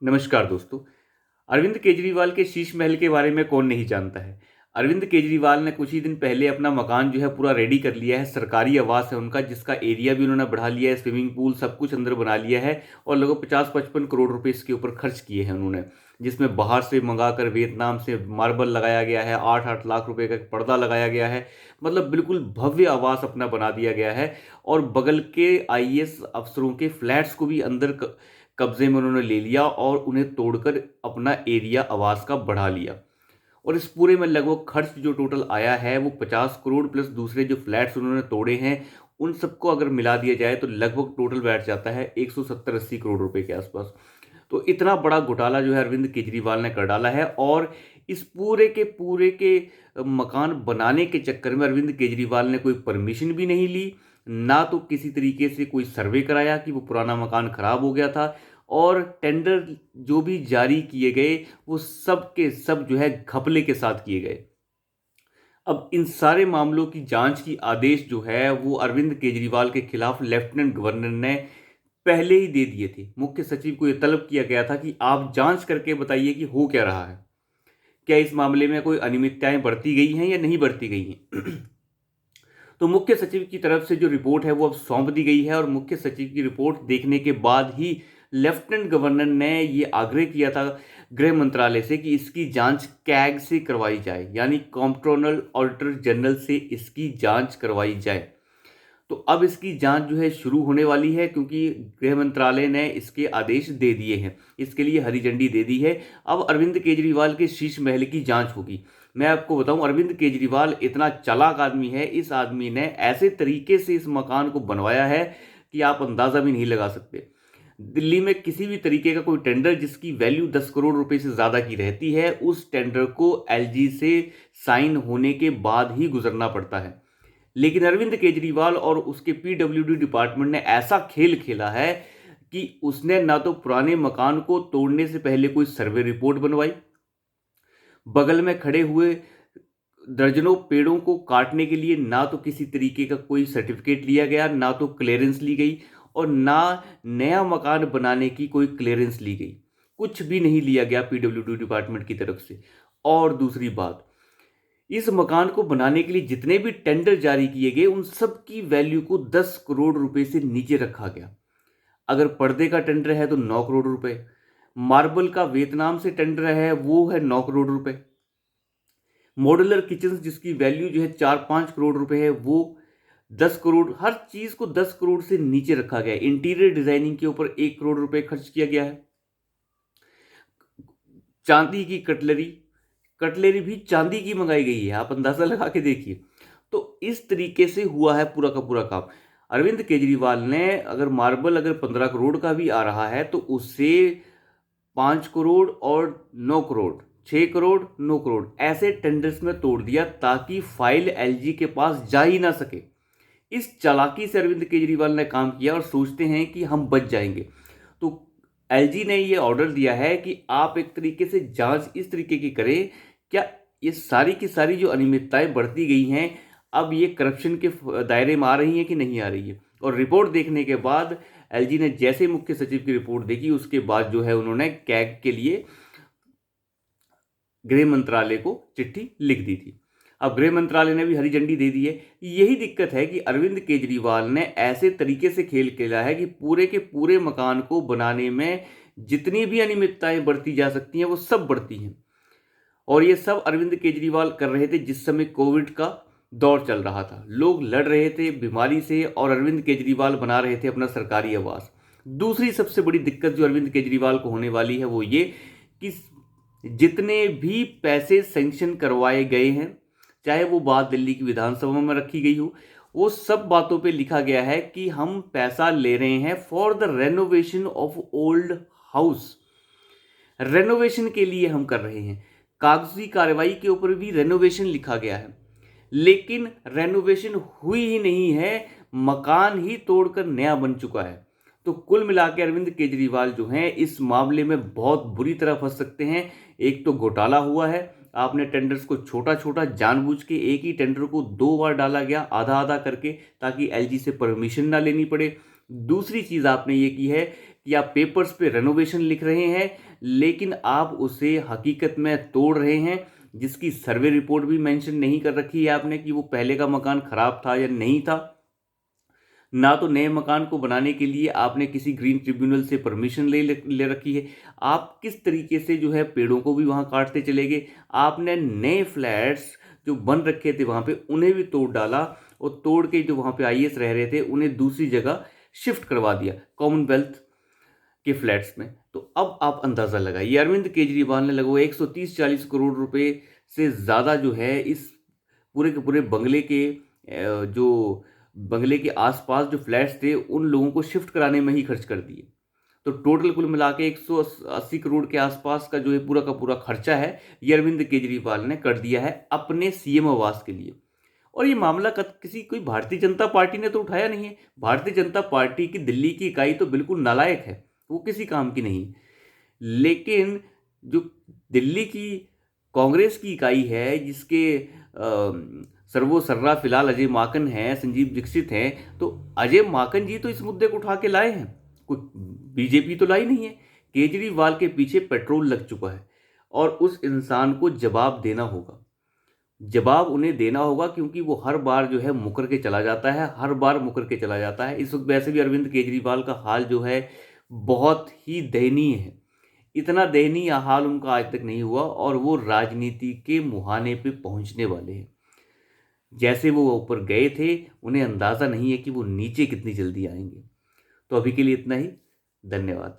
नमस्कार दोस्तों। अरविंद केजरीवाल के शीश महल के बारे में कौन नहीं जानता है। अरविंद केजरीवाल ने कुछ ही दिन पहले अपना मकान जो है पूरा रेडी कर लिया है। सरकारी आवास है उनका, जिसका एरिया भी उन्होंने बढ़ा लिया है, स्विमिंग पूल सब कुछ अंदर बना लिया है और लगभग 50-55 करोड़ रुपए इसके ऊपर खर्च किए हैं उन्होंने, जिसमें बाहर से मंगाकर वियतनाम से मार्बल लगाया गया है, 8-8 लाख रुपए का पर्दा लगाया गया है। मतलब बिल्कुल भव्य आवास अपना बना दिया गया है और बगल के आईएएस अफसरों के फ्लैट्स को भी अंदर कब्जे में उन्होंने ले लिया और उन्हें तोड़कर अपना एरिया आवास का बढ़ा लिया। और इस पूरे में लगभग खर्च जो टोटल आया है वो 50 करोड़ प्लस दूसरे जो फ्लैट्स उन्होंने तोड़े हैं उन सबको अगर मिला दिया जाए तो लगभग टोटल बैठ जाता है 170-80 करोड़ रुपए के आसपास। तो इतना बड़ा घोटाला जो है अरविंद केजरीवाल ने कर डाला है और इस पूरे के मकान बनाने के चक्कर में अरविंद केजरीवाल ने कोई परमिशन भी नहीं ली, ना तो किसी तरीके से कोई सर्वे कराया कि वो पुराना मकान खराब हो गया था। और टेंडर जो भी जारी किए गए वो सब के सब जो है घपले के साथ किए गए। अब इन सारे मामलों की जांच की आदेश जो है वो अरविंद केजरीवाल के खिलाफ लेफ्टिनेंट गवर्नर ने पहले ही दे दिए थे। मुख्य सचिव को यह तलब किया गया था कि आप जांच करके बताइए कि हो क्या रहा है, क्या इस मामले में कोई अनियमितताएं बरती गई हैं या नहीं बरती गई हैं। तो मुख्य सचिव की तरफ से जो रिपोर्ट है वो अब सौंप दी गई है और मुख्य सचिव की रिपोर्ट देखने के बाद ही लेफ्टिनेंट गवर्नर ने ये आग्रह किया था गृह मंत्रालय से कि इसकी जांच कैग से करवाई जाए, यानी कॉम्प्ट्रोनल ऑडिटर जनरल से इसकी जांच करवाई जाए। तो अब इसकी जांच जो है शुरू होने वाली है क्योंकि गृह मंत्रालय ने इसके आदेश दे दिए हैं, इसके लिए हरी झंडी दे दी है। अब अरविंद केजरीवाल के शीश महल की जांच होगी। मैं आपको बताऊं, अरविंद केजरीवाल इतना चालाक आदमी है, इस आदमी ने ऐसे तरीके से इस मकान को बनवाया है कि आप अंदाजा भी नहीं लगा सकते। दिल्ली में किसी भी तरीके का कोई टेंडर जिसकी वैल्यू 10 करोड़ रुपए से ज़्यादा की रहती है, उस टेंडर को एलजी से साइन होने के बाद ही गुजरना पड़ता है। लेकिन अरविंद केजरीवाल और उसके पीडब्ल्यूडी डिपार्टमेंट ने ऐसा खेल खेला है कि उसने ना तो पुराने मकान को तोड़ने से पहले कोई सर्वे रिपोर्ट बनवाई, बगल में खड़े हुए दर्जनों पेड़ों को काटने के लिए ना तो किसी तरीके का कोई सर्टिफिकेट लिया गया, ना तो क्लियरेंस ली गई और ना नया मकान बनाने की कोई क्लियरेंस ली गई। कुछ भी नहीं लिया गया पीडब्ल्यूडी डिपार्टमेंट की तरफ से। और दूसरी बात, इस मकान को बनाने के लिए जितने भी टेंडर जारी किए गए उन सब की वैल्यू को 10 करोड़ रुपए से नीचे रखा गया। अगर पर्दे का टेंडर है तो 9 करोड़ रुपए, मार्बल का वियतनाम से टेंडर है वो है 9 करोड़ रुपए, मॉड्यूलर किचन जिसकी वैल्यू जो है 4-5 करोड़ रुपए है वो 10 करोड़, हर चीज को 10 करोड़ से नीचे रखा गया है। इंटीरियर डिजाइनिंग के ऊपर 1 करोड़ रुपए खर्च किया गया है। चांदी की कटलरी कटलरी भी चांदी की मंगाई गई है, आप अंदाजा लगा के देखिए। तो इस तरीके से हुआ है पूरा का पूरा काम। अरविंद केजरीवाल ने अगर मार्बल अगर 15 करोड़ का भी आ रहा है तो उससे 5 करोड़ और 9 करोड़, 6 करोड़ 9 करोड़ ऐसे टेंडर्स में तोड़ दिया ताकि फाइल एलजी के पास जा ही ना सके। इस चालाकी से अरविंद केजरीवाल ने काम किया और सोचते हैं कि हम बच जाएंगे। तो एलजी ने ये ऑर्डर दिया है कि आप एक तरीके से जांच इस तरीके की करें, क्या ये सारी की सारी जो अनियमितताएं बढ़ती गई हैं अब ये करप्शन के दायरे में आ रही हैं कि नहीं आ रही है। और रिपोर्ट देखने के बाद एलजी ने जैसे मुख्य सचिव की रिपोर्ट देखी उसके बाद जो है उन्होंने कैग के लिए गृह मंत्रालय को चिट्ठी लिख दी थी। अब गृह मंत्रालय ने भी हरी झंडी दे दी है। यही दिक्कत है कि अरविंद केजरीवाल ने ऐसे तरीके से खेल खेला है कि पूरे के पूरे मकान को बनाने में जितनी भी अनियमितताएं बढ़ती जा सकती हैं वो सब बढ़ती हैं। और ये सब अरविंद केजरीवाल कर रहे थे जिस समय कोविड का दौर चल रहा था, लोग लड़ रहे थे बीमारी से और अरविंद केजरीवाल बना रहे थे अपना सरकारी आवास। दूसरी सबसे बड़ी दिक्कत जो अरविंद केजरीवाल को होने वाली है वो ये कि जितने भी पैसे सैंक्शन करवाए गए हैं, चाहे वो बात दिल्ली की विधानसभा में रखी गई हो, वो सब बातों पे लिखा गया है कि हम पैसा ले रहे हैं for the renovation of old house. Renovation के लिए हम कर रहे हैं। कागजी कार्रवाई के ऊपर भी रेनोवेशन लिखा गया है, लेकिन रेनोवेशन हुई ही नहीं है, मकान ही तोड़कर नया बन चुका है। तो कुल मिलाकर अरविंद केजरीवाल जो हैं इस मामले में बहुत बुरी तरह फंस सकते हैं। एक तो घोटाला हुआ है, आपने टेंडर्स को छोटा छोटा जानबूझ के एक ही टेंडर को 2 बार डाला गया आधा आधा करके ताकि एलजी से परमिशन ना लेनी पड़े। दूसरी चीज आपने ये की है कि आप पेपर्स पे रेनोवेशन लिख रहे हैं, लेकिन आप उसे हकीकत में तोड़ रहे हैं, जिसकी सर्वे रिपोर्ट भी मेंशन नहीं कर रखी है आपने कि वो पहले का मकान खराब था या नहीं था। ना तो नए मकान को बनाने के लिए आपने किसी ग्रीन ट्रिब्यूनल से परमिशन ले रखी है। आप किस तरीके से जो है पेड़ों को भी वहाँ काटते चले गए। आपने नए फ्लैट्स जो बन रखे थे वहाँ पे उन्हें भी तोड़ डाला, और तोड़ के जो वहाँ पे आईएएस रह रहे थे उन्हें दूसरी जगह शिफ्ट करवा दिया कॉमनवेल्थ के फ्लैट्स में। तो अब आप अंदाज़ा लगाइए, अरविंद केजरीवाल ने लगभग 130-40 करोड़ रुपए से ज़्यादा जो है इस पूरे के पूरे जो बंगले के आसपास जो फ्लैट्स थे उन लोगों को शिफ्ट कराने में ही खर्च कर दिए। तो टोटल कुल मिला के 180 करोड़ के आसपास का जो है पूरा का पूरा खर्चा है, ये अरविंद केजरीवाल ने कर दिया है अपने सीएम आवास के लिए। और ये मामला किसी कोई भारतीय जनता पार्टी ने तो उठाया नहीं है। भारतीय जनता पार्टी की दिल्ली की इकाई तो बिल्कुल नालायक है, वो किसी काम की नहीं। लेकिन जो दिल्ली की कांग्रेस की इकाई है, जिसके सर्वोसर्रा फिलहाल अजय माकन हैं, संजीव दीक्षित हैं, तो अजय माकन जी तो इस मुद्दे को उठा के लाए हैं, कोई बीजेपी तो लाई नहीं है। केजरीवाल के पीछे पेट्रोल लग चुका है और उस इंसान को जवाब देना होगा। जवाब उन्हें देना होगा, क्योंकि वो हर बार जो है मुकर के चला जाता है, हर बार मुकर के चला जाता है। इस वक्त वैसे भी अरविंद केजरीवाल का हाल जो है बहुत ही दयनीय है। इतना दयनीय हाल उनका आज तक नहीं हुआ, और वो राजनीति के मुहाने पे पहुंचने वाले हैं। जैसे वो ऊपर गए थे, उन्हें अंदाज़ा नहीं है कि वो नीचे कितनी जल्दी आएंगे। तो अभी के लिए इतना ही। धन्यवाद।